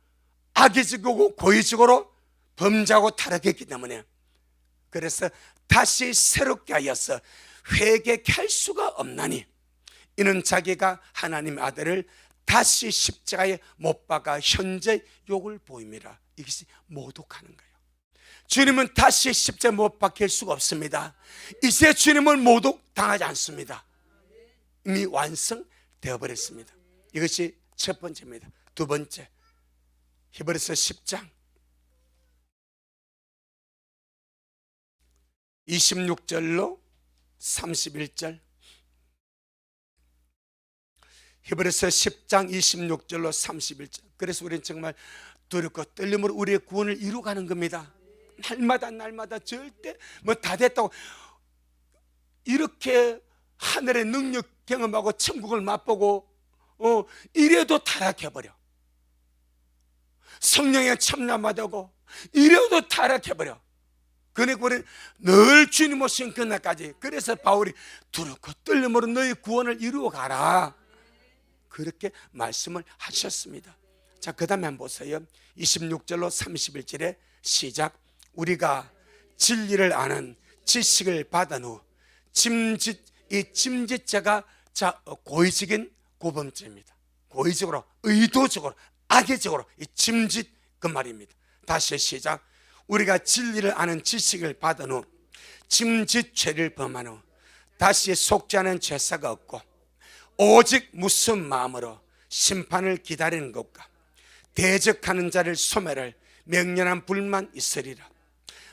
악의적이고 고의적으로 범죄하고 타락했기 때문에 그래서 다시 새롭게 하여서 회개케 할 수가 없나니 이는 자기가 하나님의 아들을 다시 십자가에 못 박아 현재 욕을 보임이라. 이것이 모독하는 거예요. 주님은 다시 십자가에 못 박힐 수가 없습니다. 이제 주님은 모독당하지 않습니다. 이미 완성되어 버렸습니다. 이것이 첫 번째입니다. 두 번째, 히브리서 10장 26절로 31절. 히브리서 10장 26절로 31절. 그래서 우리는 정말 두렵고 떨림으로 우리의 구원을 이루어가는 겁니다. 날마다 절대 뭐 다 됐다고 이렇게 하늘의 능력 경험하고 천국을 맛보고 이래도 타락해버려. 성령에 참여하고 이래도 타락해버려. 그러니까 우리는 늘 주님 오신 그날까지. 그래서 바울이 두렵고 떨림으로 너희 구원을 이루어가라 그렇게 말씀을 하셨습니다. 자, 그 다음에 한번 보세요. 26절로 31절에 시작. 우리가 진리를 아는 지식을 받은 후 이 짐짓자가 고의적인 고범죄입니다. 고의적으로 의도적으로 악의적으로 이 짐짓 그 말입니다. 다시 시작. 우리가 진리를 아는 지식을 받은 후 짐짓 죄를 범한 후 다시 속지 않은 죄사가 없고 오직 무슨 마음으로 심판을 기다리는 것과 대적하는 자를 소멸할 명령한 불만 있으리라.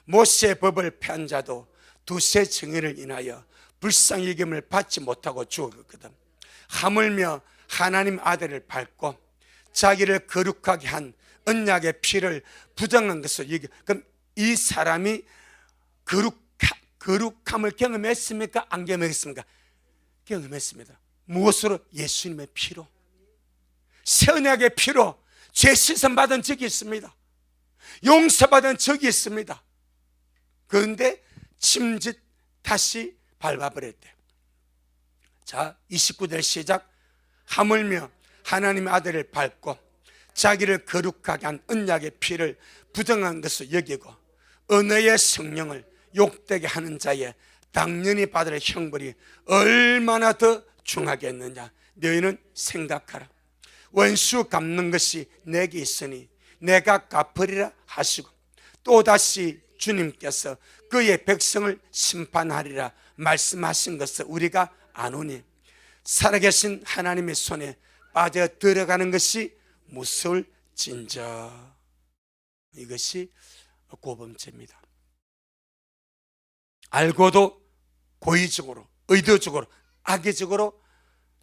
모세의 법을 폐한 자도 두세 증인을 인하여 불쌍히 여김을 받지 못하고 죽었거든. 하물며 하나님 아들을 밟고 자기를 거룩하게 한 언약의 피를 부정한 것을 얘기. 그럼 이 사람이 거룩함을 경험했습니까? 안 경험했습니까? 경험했습니다. 무엇으로? 예수님의 피로, 새 언약의 피로 죄 씻음 받은 적이 있습니다. 용서받은 적이 있습니다. 그런데 침짓 다시 밟아버렸대요. 자, 29절 시작. 하물며 하나님의 아들을 밟고 자기를 거룩하게 한 언약의 피를 부정한 것을 여기고 언어의 성령을 욕되게 하는 자에 당연히 받을 형벌이 얼마나 더 중하겠느냐. 너희는 생각하라. 원수 갚는 것이 내게 있으니 내가 갚으리라 하시고, 또다시 주님께서 그의 백성을 심판하리라 말씀하신 것을 우리가 아노니 살아계신 하나님의 손에 빠져 들어가는 것이 무서울진저. 이것이 9번째입니다. 알고도 고의적으로, 의도적으로, 악의적으로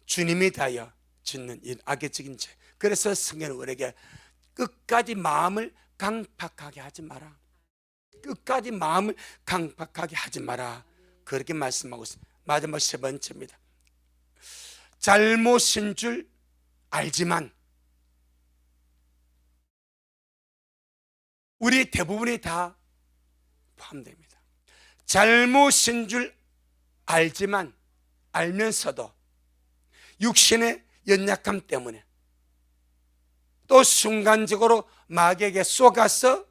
주님이 다하여 짓는 이 악의적인 죄. 그래서 성경은 우리에게 끝까지 마음을 강팍하게 하지 마라. 끝까지 마음을 강팍하게 하지 마라. 그렇게 말씀하고 있습니다. 마지막 3번째입니다. 잘못인 줄 알지만, 우리 대부분이 다 포함됩니다. 잘못인 줄 알지만, 알면서도 육신의 연약함 때문에 또 순간적으로 마귀에게 쏘가서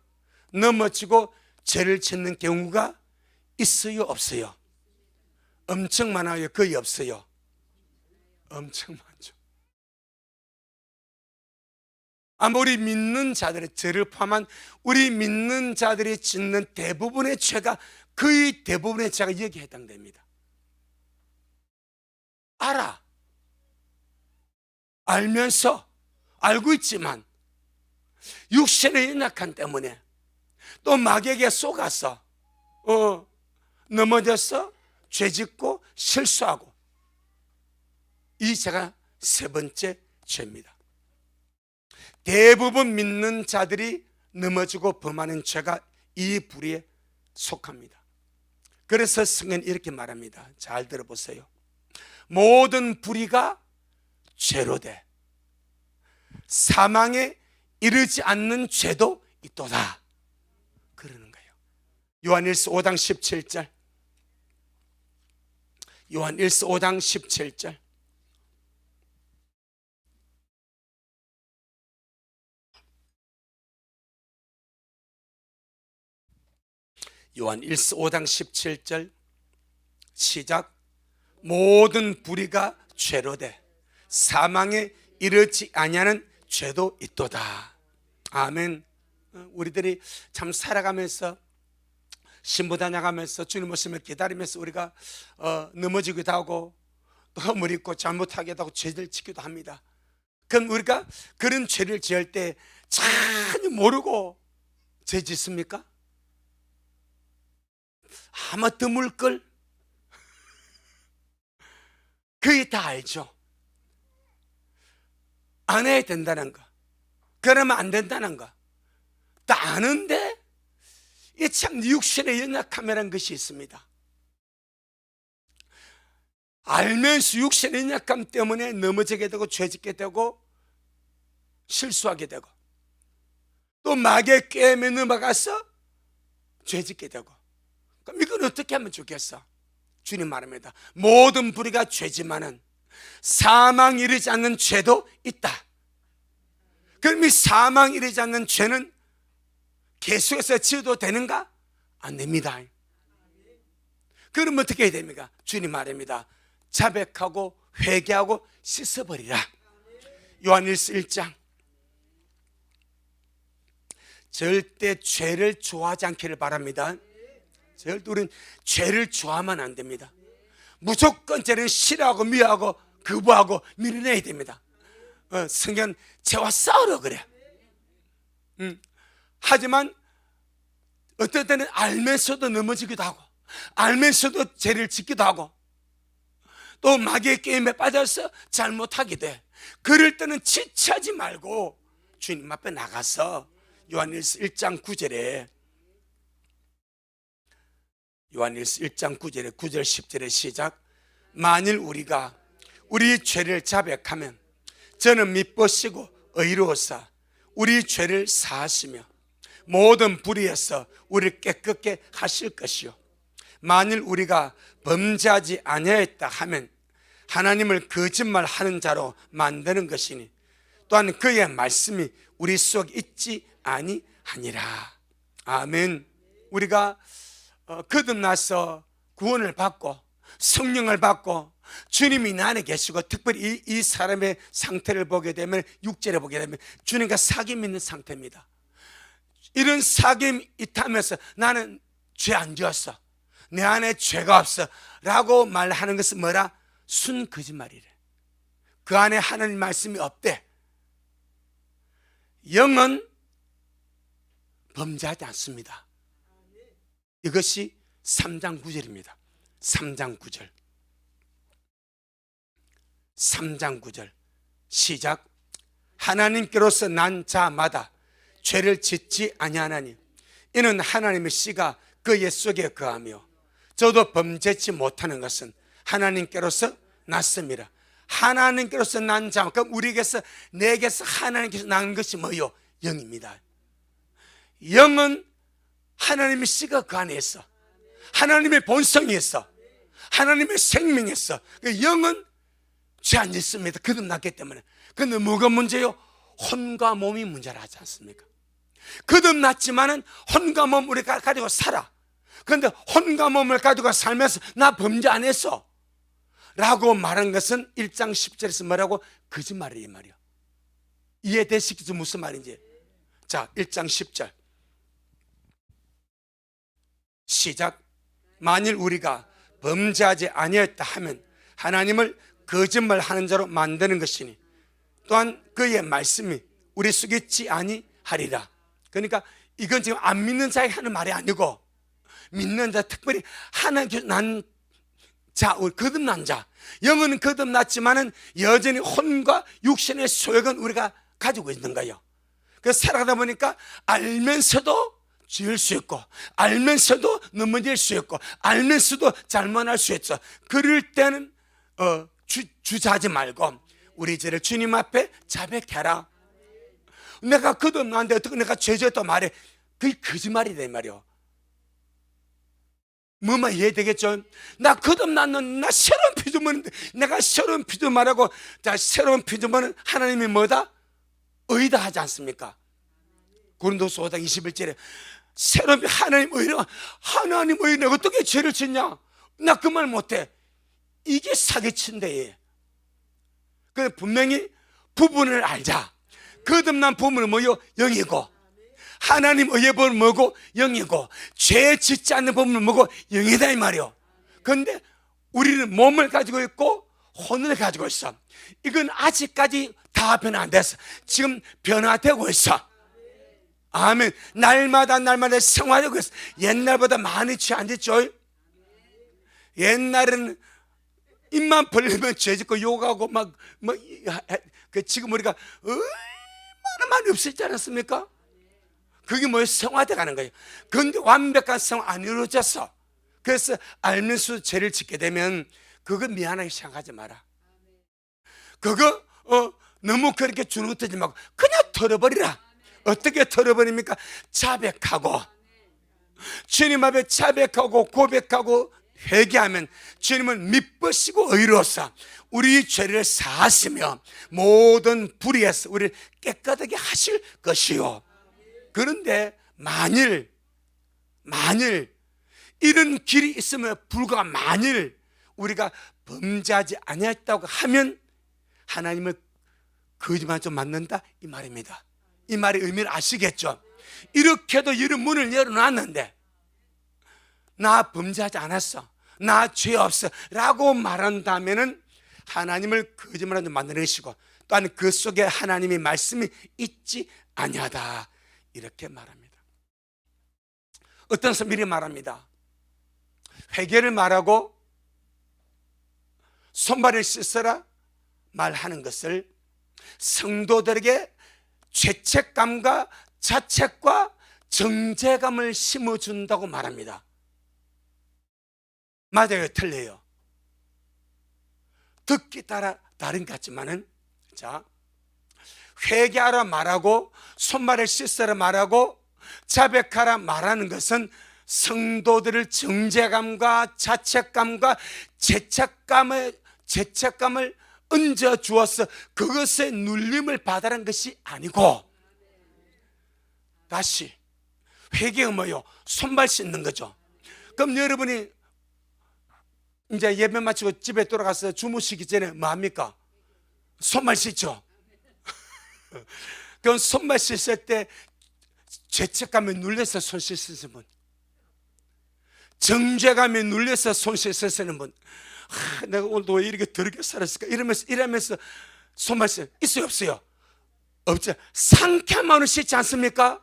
넘어지고 죄를 짓는 경우가 있어요, 없어요? 엄청 많아요, 거의 없어요? 엄청 많죠. 아마 우리 믿는 자들의 죄를 포함한 우리 믿는 자들이 짓는 대부분의 죄가, 거의 대부분의 죄가 여기에 해당됩니다. 알면서, 알고 있지만 육신의 연약함 때문에 또 마귀에게 속아서 넘어져서 죄짓고 실수하고, 이 죄가 3번째 죄입니다. 대부분 믿는 자들이 넘어지고 범하는 죄가 이 부류에 속합니다. 그래서 성경은 이렇게 말합니다. 잘 들어보세요. 모든 불의가 죄로 돼 사망에 이르지 않는 죄도 있도다, 그러는 거예요. 요한일서 5장 17절. 요한일서 5장 17절. 요한일서 5장 17절 시작. 모든 불의가 죄로 돼 사망에 이르지 아니하는 죄도 있도다. 아멘. 우리들이 참 살아가면서, 신부 다녀가면서 주님 오심을 기다리면서 우리가 넘어지기도 하고 또 허물 있고 잘못하기도 하고 죄를 짓기도 합니다. 그럼 우리가 그런 죄를 지을 때 전혀 모르고 죄 짓습니까? 아마 드물걸. 거의 다 알죠. 안 해야 된다는 거, 그러면 안 된다는 거 다 아는데, 이 참 육신의 연약함이라는 것이 있습니다. 알면서 육신의 연약함 때문에 넘어지게 되고 죄짓게 되고 실수하게 되고 또 마귀의 꾀임에 넘어가서 죄짓게 되고, 그럼 이건 어떻게 하면 좋겠어? 주님 말합니다. 모든 불의가 죄지만은 사망 이르지 않는 죄도 있다. 그럼 이 사망 이르지 않는 죄는 계속해서 지어도 되는가? 안 됩니다. 그럼 어떻게 해야 됩니까? 주님 말합니다. 자백하고 회개하고 씻어버리라. 요한일서 1장. 절대 죄를 좋아하지 않기를 바랍니다. 절대 우리는 죄를 좋아하면 안 됩니다. 무조건 죄는 싫어하고 미워하고 거부하고 밀어내야 됩니다. 성경은 죄와 싸우라 그래. 하지만 어떨 때는 알면서도 넘어지기도 하고 알면서도 죄를 짓기도 하고 또 마귀의 게임에 빠져서 잘못하기도 해. 그럴 때는 지체하지 말고 주님 앞에 나가서 요한일서 1장 9절에 요한일서 1장 9절에 9절 10절에 시작. 만일 우리가 우리 죄를 자백하면 저는 미쁘시고 의로우사 우리 죄를 사하시며 모든 불의에서 우리를 깨끗게 하실 것이요 만일 우리가 범죄하지 아니하였다 하면 하나님을 거짓말하는 자로 만드는 것이니 또한 그의 말씀이 우리 속에 있지 아니하니라. 아멘. 우리가 거듭나서 구원을 받고 성령을 받고 주님이 내 안에 계시고, 특별히 이 사람의 상태를 보게 되면, 육체를 보게 되면 주님과 사귐 있는 상태입니다. 이런 사귐 있다면서 나는 죄 안 지었어, 내 안에 죄가 없어 라고 말하는 것은 뭐라? 순 거짓말이래. 그 안에 하나님 말씀이 없대. 영은 범죄하지 않습니다. 이것이 3장 9절입니다 3장 9절 3장 9절 시작. 하나님께로서 난 자마다 죄를 짓지 아니하나니 이는 하나님의 씨가 그의 속에 거하며 저도 범죄치 못하는 것은 하나님께로서 났습니다. 하나님께로서 난 자, 그럼 우리에게서, 내게서 하나님께서 난 것이 뭐요? 영입니다. 영은 하나님의 씨가 그 안에 있어. 하나님의 본성이 있어. 하나님의 생명이 있어. 영은 죄 안 짓습니다. 거듭났기 때문에. 그런데 뭐가 문제요? 혼과 몸이 문제라 하지 않습니까? 거듭났지만은 혼과 몸 우리가 가지고 살아. 그런데 혼과 몸을 가지고 살면서 나 범죄 안 했어 라고 말한 것은 1장 10절에서 뭐라고? 거짓말이란 말이야. 이해되시겠죠? 무슨 말인지. 자, 1장 10절 시작. 만일 우리가 범죄하지 아니했다 하면 하나님을 거짓말하는 자로 만드는 것이니 또한 그의 말씀이 우리 속에 있지 아니하리라. 그러니까 이건 지금 안 믿는 자에게 하는 말이 아니고, 믿는 자, 특별히 하나님께서 난 자, 거듭난 자, 영은 거듭났지만은 여전히 혼과 육신의 소욕은 우리가 가지고 있는 거예요. 그래서 살아가다 보니까 알면서도 지을 수 있고, 알면서도 넘어질 수 있고, 알면서도 잘못할 수 있어. 그럴 때는 주저하지 말고 우리 죄를 주님 앞에 자백해라. 내가 거듭났는데 어떻게 내가 죄졌다 말해? 그게 거짓말이다 이 말이요. 뭐만 이해되겠죠? 나 거듭났는, 나 새로운 피조물인데, 내가 새로운 피조물하고, 자, 새로운 피조물은 하나님이 뭐다? 의다 하지 않습니까? 고린도서 5장 21절에 새로운 하나님 의라, 하나님 의 내가 어떻게 죄를 짓냐? 나 그 말 못해. 이게 사기친데. 그래서 분명히 부분을 알자. 거듭난 부분은 뭐요? 영이고, 하나님 의의 법은 뭐고? 영이고, 죄 짓지 않는 법은 뭐고? 영이다 이 말이요. 그런데 우리는 몸을 가지고 있고 혼을 가지고 있어. 이건 아직까지 다 변화 안 됐어. 지금 변화되고 있어. 아멘. 날마다 생활하고 있어. 옛날보다 많이 취 안 됐죠? 옛날에는 입만 벌리면 죄 짓고 욕하고 지금 우리가 얼마나 많이 없었지 않았습니까? 그게 뭐예요? 성화돼 가는 거예요. 그런데 완벽한 성화 안 이루어졌어. 그래서 알면서 죄를 짓게 되면 그거 미안하게 생각하지 마라. 그거 너무 그렇게 주눅들지 말고 그냥 털어버리라. 어떻게 털어버립니까? 자백하고, 주님 앞에 자백하고 고백하고 회개하면 주님은 미쁘시고 의로워서 우리 죄를 사하시며 모든 불의에서 우리를 깨끗하게 하실 것이요. 그런데 만일 이런 길이 있으면 불과 만일 우리가 범죄하지 아니했다고 하면 하나님을 거짓말 좀 맞는다 이 말입니다. 이 말의 의미를 아시겠죠? 이렇게도 이런 문을 열어놨는데 나 범죄하지 않았어, 나 죄 없어 라고 말한다면은 하나님을 거짓말하는 줄 만드는 것이고, 또한 그 속에 하나님의 말씀이 있지 아니하다 이렇게 말합니다. 어떤 사람 미리 말합니다. 회개를 말하고 손발을 씻어라 말하는 것을 성도들에게 죄책감과 자책과 정죄감을 심어준다고 말합니다. 맞아요, 틀려요? 듣기 따라 다른 것 같지만은, 자, 회개하라 말하고 손발을 씻어라 말하고 자백하라 말하는 것은 성도들을 정죄감과 자책감과 죄책감을 얹어 주어서 그것의 눌림을 받으라는 것이 아니고, 다시 회개가 뭐예요? 손발 씻는 거죠. 그럼 여러분이 이제 예배 마치고 집에 돌아가서 주무시기 전에 뭐 합니까? 손발 씻죠. 그럼 손발 씻을 때 죄책감에 눌려서 손 씻으시는 분, 정죄감에 눌려서 손 씻으시는 분, 내가 오늘도 왜 이렇게 더럽게 살았을까 이러면서 손발 씻어요? 있어요, 없어요? 없죠. 상쾌한 마음을 씻지 않습니까?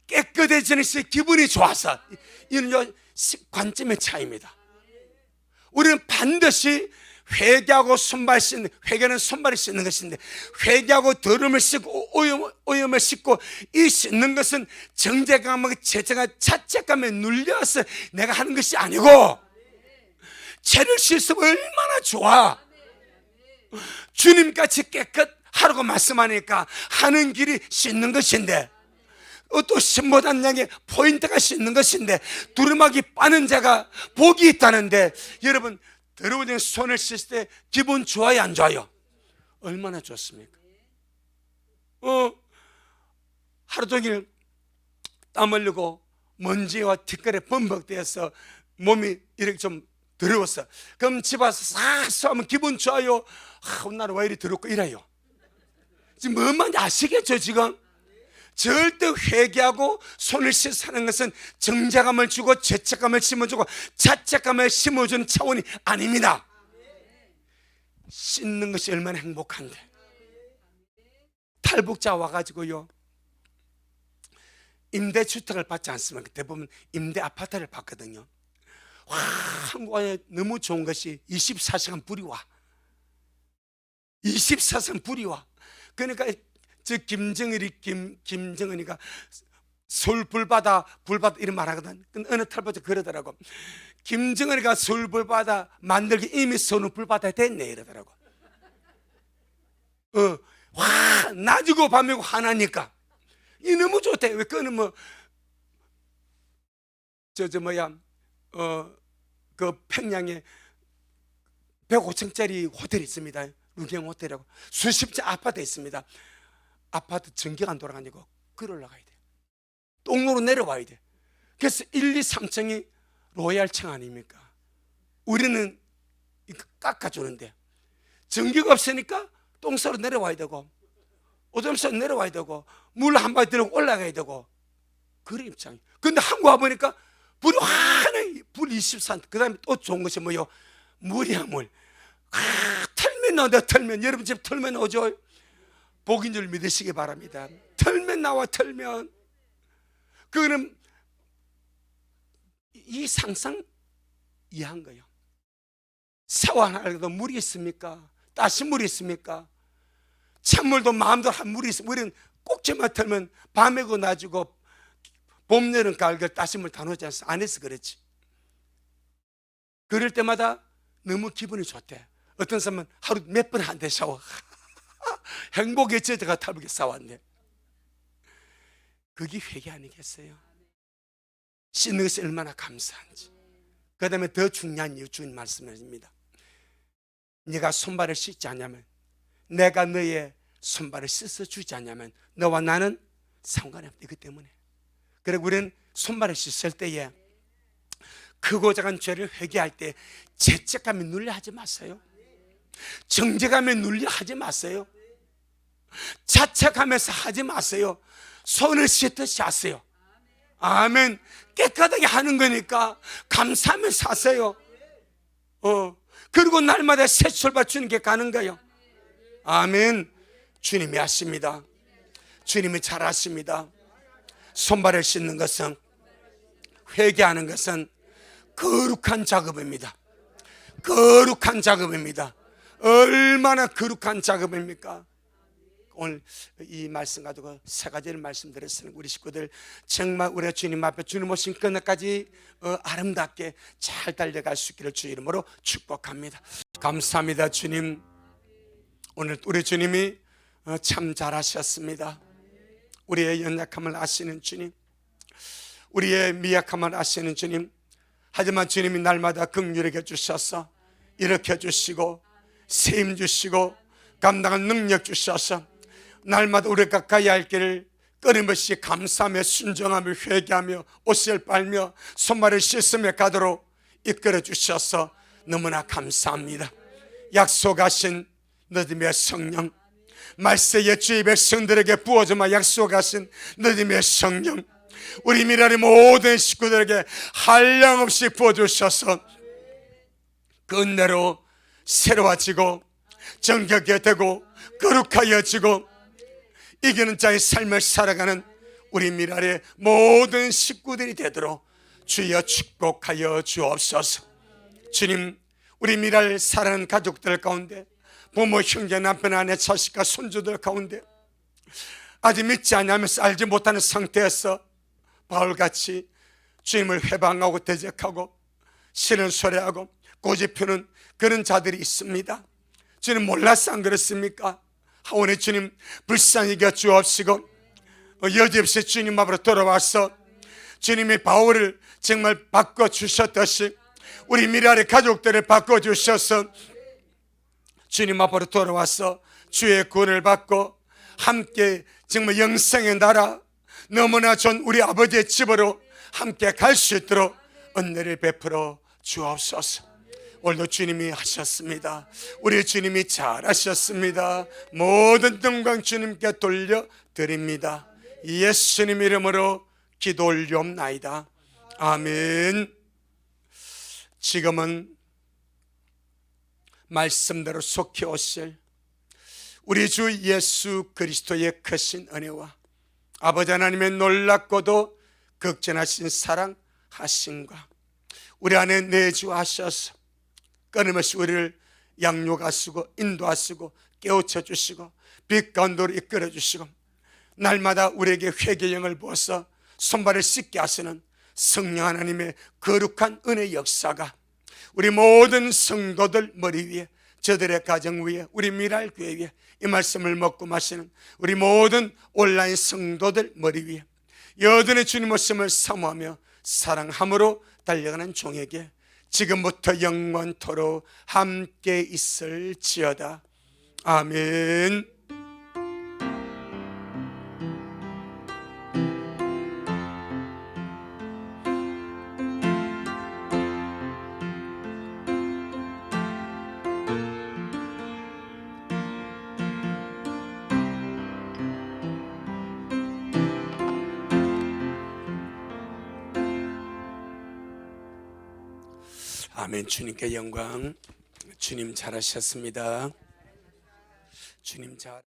깨끗해지는 기분이 좋아서. 이는 관점의 차이입니다. 우리는 반드시 회개하고 손발 씻는, 회개는 손발을 씻는 것인데, 회개하고 더러움을 씻고 오염을 씻고, 이 씻는 것은 정죄감과 자책감에 눌려서 내가 하는 것이 아니고, 죄를 씻으면 얼마나 좋아. 주님같이 깨끗하라고 말씀하니까 하는 길이 씻는 것인데, 또 신보단 양의 포인트가 씻는 것인데, 두루마기 빠는 자가 복이 있다는데, 여러분 더러운 손을 씻을 때 기분 좋아요, 안 좋아요? 얼마나 좋습니까? 하루 종일 땀 흘리고 먼지와 티끌에 범벅되어서 몸이 이렇게 좀 더러웠어. 그럼 집 와서 싹 쏘면 기분 좋아요? 나는 왜 이리 더럽고 이래요? 지금 뭔 말인지 아시겠죠? 지금 절대 회개하고 손을 씻는 것은 정죄감을 주고 죄책감을 심어주고 자책감을 심어주는 차원이 아닙니다. 씻는 것이 얼마나 행복한데. 탈북자 와가지고요, 임대주택을 받지 않습니까? 대부분 임대 아파트를 받거든요. 한국 안에 너무 좋은 것이 24시간 불이 와. 24시간 불이 와. 그러니까 저 김정은이가 서울 불바다 이런 말 하거든. 근데 어느 탈북자 그러더라고. 김정은이가 서울 불바다 만들기 이미 서울 불바다 됐네 이러더라고. 낮이고 밤이고 하나니까 이 너무 좋대. 왜 그거는 뭐 그 평양에 105층짜리 호텔이 있습니다. 루경 호텔이라고. 수십 채 아파트 있습니다. 아파트 전기가 안 돌아가니까 글 올라가야 돼. 똥로로 내려와야 돼. 그래서 1, 2, 3층이 로얄층 아닙니까? 우리는 깎아주는데 전기가 없으니까 똥싸로 내려와야 되고 오줌싸로 내려와야 되고 물 한 바퀴 들고 올라가야 되고 그런 입장이에요. 근데 한국 와보니까 불이 환하게 불 24. 그 다음에 또 좋은 것이 뭐요? 물이야 물. 털면 나온다. 털면. 여러분 집 털면 오죠? 복인 줄 믿으시기 바랍니다. 털면 나와. 털면. 그거는 이 상상 이해한 거예요. 샤워 하나라도 물이 있습니까? 따신 물이 있습니까? 찬물도 마음도 한 물이 있습니까? 우리는 꼭지만 털면 밤에고 낮이고 봄, 여름, 가을 따신 물 다 놓지 않았어. 안 해서 그렇지. 그럴 때마다 너무 기분이 좋대. 어떤 사람은 하루 몇 번 한대 샤워. 행복의 제자가 탈북에 싸웠네. 그게 회개 아니겠어요? 씻는 것이 얼마나 감사한지. 그 다음에 더 중요한 이유 주님 말씀입니다. 네가 손발을 씻지 않냐면, 내가 너의 손발을 씻어주지 않냐면 너와 나는 상관이 없다. 이것 때문에. 그리고 우리는 손발을 씻을 때에 크고 작은 죄를 회개할 때 죄책감에 눌려 하지 마세요. 정죄감에 눌려 하지 마세요. 자책하면서 하지 마세요. 손을 씻듯이 하세요. 아멘. 깨끗하게 하는 거니까 감사하면서 하세요. 그리고 날마다 새 출발 주님께 가는 거예요. 아멘. 주님이 하십니다. 주님이 잘 하십니다. 손발을 씻는 것은, 회개하는 것은 거룩한 작업입니다. 거룩한 작업입니다. 얼마나 거룩한 작업입니까? 오늘 이 말씀 가지고 세 가지를 말씀드렸으니 우리 식구들 정말 우리가 주님 앞에 주님 오신 그날까지 아름답게 잘 달려갈 수 있기를 주 이름으로 축복합니다. 감사합니다. 주님, 오늘 우리 주님이 참 잘하셨습니다. 우리의 연약함을 아시는 주님, 우리의 미약함을 아시는 주님, 하지만 주님이 날마다 긍휼하게 주셔서 일으켜 주시고 세임 주시고 감당할 능력 주셔서 날마다 우리가 가야 할 길을 끊임없이 감사하며 순종하며 회개하며 옷을 빨며 손발을 씻으며 가도록 이끌어 주셔서 너무나 감사합니다. 약속하신 너희의 성령, 말세의 주의 백성들에게 부어주마 약속하신 너희의 성령, 우리 미라리 모든 식구들에게 한량없이 부어주셔서 그 은혜로 새로워지고 정결하게 되고 거룩하여지고 이기는 자의 삶을 살아가는 우리 미랄의 모든 식구들이 되도록 주여 축복하여 주옵소서. 주님, 우리 미랄 사랑하는 가족들 가운데 부모, 형제, 남편, 아내, 자식과 손주들 가운데 아직 믿지 않으면서 알지 못하는 상태에서 바울같이 주님을 회방하고 대적하고 싫은 소리하고 고집피우는 그런 자들이 있습니다. 주님 몰라서 안 그렇습니까? 하오니 주님 불쌍히 여겨 주옵시고 여지없이 주님 앞으로 돌아와서 주님이 바울을 정말 바꿔주셨듯이 우리 미랄의 가족들을 바꿔주셔서 주님 앞으로 돌아와서 주의 구원을 받고 함께 정말 영생의 나라 너무나 좋은 우리 아버지의 집으로 함께 갈 수 있도록 은혜를 베풀어 주옵소서. 오늘도 주님이 하셨습니다. 우리 주님이 잘하셨습니다. 모든 영광 주님께 돌려드립니다. 예수님 이름으로 기도 올리옵나이다. 아멘. 지금은 말씀대로 속히 오실 우리 주 예수 그리스도의 크신 은혜와 아버지 하나님의 놀랍고도 극진하신 사랑하심과 우리 안에 내주하셔서 끊임없이 우리를 양육하시고 인도하시고 깨우쳐 주시고 빛 가운데로 이끌어 주시고 날마다 우리에게 회개의 영을 부어서 손발을 씻게 하시는 성령 하나님의 거룩한 은혜 역사가 우리 모든 성도들 머리 위에, 저들의 가정 위에, 우리 미랄교회 위에, 이 말씀을 먹고 마시는 우리 모든 온라인 성도들 머리 위에 여전히 주님 말씀을 사모하며 사랑함으로 달려가는 종에게 지금부터 영원토록 함께 있을지어다. 아멘. 아멘. 주님께 영광. 주님 잘하셨습니다. 주님 잘